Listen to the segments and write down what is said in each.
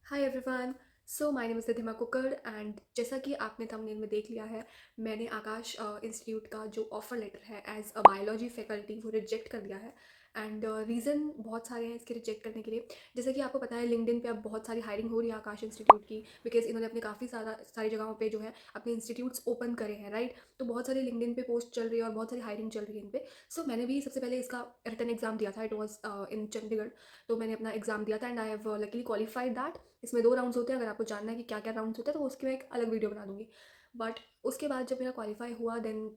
Hi everyone. So my name is Ridhima कुक्कड़ and जैसा कि आपने थंबनेल में देख लिया है, मैंने आकाश इंस्टीट्यूट का जो ऑफ़र लेटर है एज़ अ बायोलॉजी फैकल्टी वो रिजेक्ट कर दिया है। एंड रीज़न बहुत सारे हैं इसके रिजेक्ट करने के लिए। जैसे कि आपको पता है, लिंक्डइन पे अब बहुत सारी हायरिंग हो रही है आकाश इंस्टीट्यूट की, बिकॉज इन्होंने अपने काफ़ी सारी जगहों पे जो है अपने इंस्टीट्यूट्स ओपन करे हैं, राइट। तो बहुत सारी लिंक्डइन पे पोस्ट चल रही है और बहुत सारी हायरिंग चल रही है इन पे। सो मैंने भी सबसे पहले इसका रिटन एग्जाम दिया था। It was in Chandigarh. तो मैंने अपना एग्जाम दिया था and I have luckily qualified that. इसमें 2 राउंड्स होते हैं। अगर आपको जानना है कि क्या-क्या राउंड्स होते हैं तो उसकी मैं एक अलग वीडियो बना दूँगी। बट उसके बाद जब मेरा क्वालीफाई हुआ देन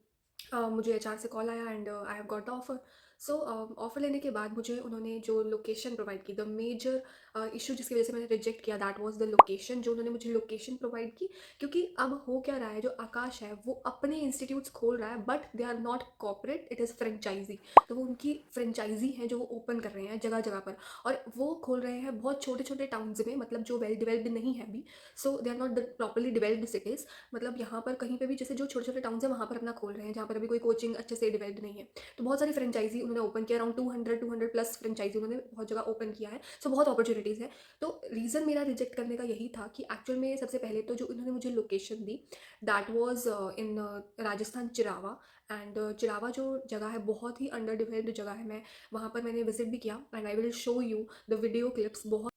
मुझे एचआर से कॉल आया and I have got the offer. So offer लेने के बाद मुझे उन्होंने जो लोकेशन प्रोवाइड की, द मेजर इशू जिसकी वजह से मैंने रिजेक्ट किया, दैट वाज़ द लोकेशन। जो उन्होंने मुझे लोकेशन प्रोवाइड की, क्योंकि अब हो क्या रहा है, जो आकाश है वो अपने इंस्टीट्यूट्स खोल रहा है but they are not corporate, it is franchisee. तो वो उनकी फ्रेंचाइजी है जो वो ओपन कर रहे हैं जगह-जगह पर। और वो खोल रहे हैं बहुत छोटे-छोटे टाउन्स में, मतलब जो वेल डेवलप्ड नहीं है अभी। So they are not the properly developed cities. मतलब यहाँ पर कहीं पे भी जैसे जो छोटे-छोटे टाउन्स हैं वहाँ पर अपना खोल रहे हैं, जहाँ पर अभी कोई कोचिंग अच्छे से डेवलप्ड नहीं है। तो बहुत सारी फ्रेंचाइज़ी उन्होंने ओपन किया, अराउंड 200 प्लस फ्रेंचाइज़ी उन्होंने बहुत जगह ओपन किया है। सो बहुत अपॉर्च्युनिटीज़ है। तो रीज़न मेरा रिजेक्ट करने का यही था कि एक्चुअल में सबसे पहले तो जो उन्होंने मुझे location the, that was in Rajasthan Chirawa. And Chirawa जो जगह है बहुत ही अंडर डेवलप्ड जगह है। मैं वहाँ पर मैंने विजिट भी किया and I will show you the video clips. बहुत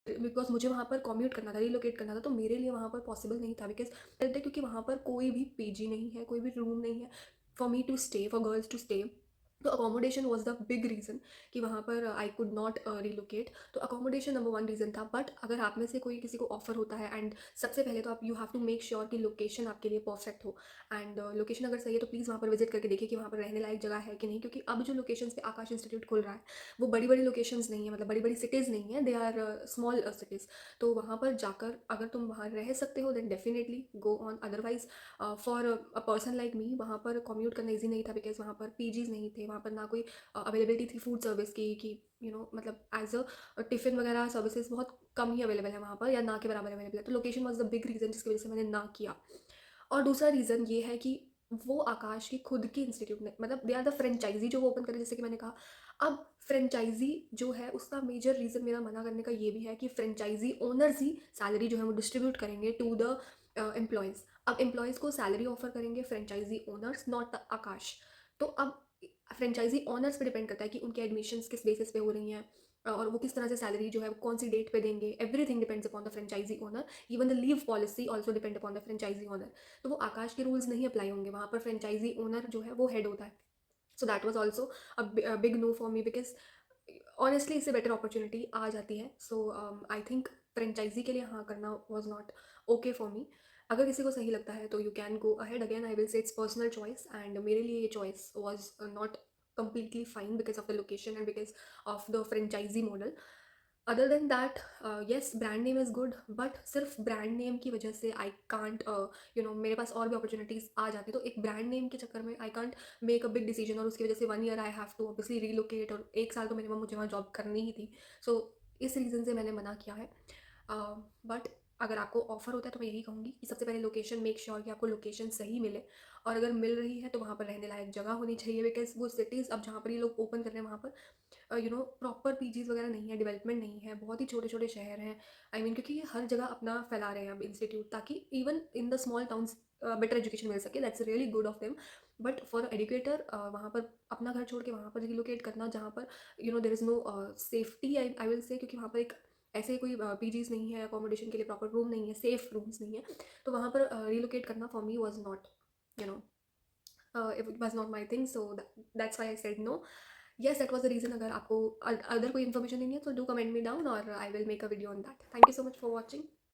बिकॉज़ मुझे वहाँ पर कम्यूट करना था, रिलोकेट करना था, तो मेरे लिए वहाँ पर पॉसिबल नहीं था। बिकॉज़ क्योंकि वहाँ पर कोई भी पीजी नहीं है, कोई भी रूम नहीं है for me to stay, for girls to stay. तो accommodation was the big reason कि वहाँ पर आई कुड नॉट रिलोकेट। तो अकोमोडेशन नंबर वन रीज़न था। बट अगर आप में से कोई किसी को ऑफर होता है एंड सबसे पहले तो आप you have to make sure कि लोकेशन आपके लिए परफेक्ट हो। एंड लोकेशन अगर सही है तो प्लीज़ वहाँ पर विजिट करके देखिए कि वहाँ पर रहने लायक जगह है कि नहीं, क्योंकि अब जो लोकेशन पे आकाश इंस्टीट्यूट खुल रहा है वो बड़ी बड़ी लोकेशंस नहीं है, मतलब बड़ी बड़ी सिटीज़ नहीं है, दे आर स्मॉल सिटीज़। तो वहाँ पर जाकर अगर तुम वहाँ रह सकते हो then definitely go on. Otherwise for a person like me वहाँ पर कम्यूट करना ईजी नहीं था, बिकॉज वहाँ पर पीजीज नहीं थे, वहाँ पर ना कोई अवेलेबिलिटी थी फूड सर्विस की कि मतलब एज अ टिफ़िन वगैरह सर्विसेज बहुत कम ही अवेलेबल है वहाँ पर, या ना के बराबर अवेलेबल है। तो location was the big reason जिसकी वजह से मैंने ना किया। और दूसरा रीज़न ये है कि वो आकाश की खुद की इंस्टीट्यूट ने, मतलब दे आर द फ्रेंचाइजी जो वो ओपन करे, जैसे कि मैंने कहा। अब फ्रेंचाइजी जो है उसका मेजर रीज़न मेरा मना करने का ये भी है कि फ्रेंचाइजी ओनर्स ही सैलरी जो है वो डिस्ट्रीब्यूट करेंगे टू द एम्प्लॉयज़। अब एम्प्लॉयज़ को सैलरी ऑफर करेंगे फ्रेंचाइजी ओनर्स, नॉट द आकाश। तो अब फ्रेंचाइजी ओनर्स पे डिपेंड करता है कि उनके एडमिशन्स किस बेसिस पे हो रही हैं, और वो किस तरह से सैलरी जो है वो कौन सी डेट पे देंगे। Everything depends upon the franchisee owner. Even the leave policy also depend upon the franchisee owner. तो वो आकाश के रूल्स नहीं अप्लाई होंगे, वहाँ पर फ्रेंचाइजी ओनर जो है वो हेड होता है। So that was also a big no for me, because honestly इससे बेटर अपॉर्चुनिटी आ जाती है। सो आई थिंक फ्रेंचाइजी के लिए हाँ करना was not okay for me. अगर किसी को सही लगता है तो you can go ahead. Again I will से इट्स पर्सनल चॉइस, एंड मेरे लिए ये choice was not completely fine because of the location and because of the franchisee model. Other than that, yes brand name is good, but सिर्फ brand name की वजह से I can't मेरे पास और भी अपॉर्चुनिटीज़ आ जाती। तो एक ब्रांड नेम के चक्कर में I can't make a big decision, और उसकी वजह से 1 year I have to obviously relocate, और 1 साल तो मिनिमम मुझे वहाँ जॉब करनी ही थी। सो इस रीज़न से मैंने मना किया है। बट अगर आपको ऑफ़र होता है तो मैं यही कहूँगी कि सबसे पहले लोकेशन, मेक श्योर कि आपको लोकेशन सही मिले, और अगर मिल रही है तो वहाँ पर रहने लायक जगह होनी चाहिए। बिकॉज वो सिटीज़ अब जहाँ पर ये लोग ओपन कर रहे हैं वहाँ पर प्रॉपर पीजीज़ वगैरह नहीं है, डेवलपमेंट नहीं है, बहुत ही छोटे-छोटे शहर हैं। आई मीन क्योंकि ये हर जगह अपना फैला रहे हैं अब इंस्टीट्यूट, ताकि even in the small towns better education मिल सके। That's really good of them. But for educator वहाँ पर अपना घर छोड़ के वहाँ पर रिलोकेट करना, जहाँ पर there is no safety, I will say, क्योंकि वहाँ पर एक ऐसे कोई पीजीज़ नहीं है, अकोमोडेशन के लिए प्रॉपर रूम नहीं है, सेफ रूम्स नहीं है। तो वहाँ पर रिलोकेट करना for me was not, you know it was not my thing. So that's why I said no. Yes, that was the reason. अगर आपको अदर कोई इन्फॉर्मेशन देनी है तो डू कमेंट मी डाउन और I will make a video on that. Thank you so much for watching.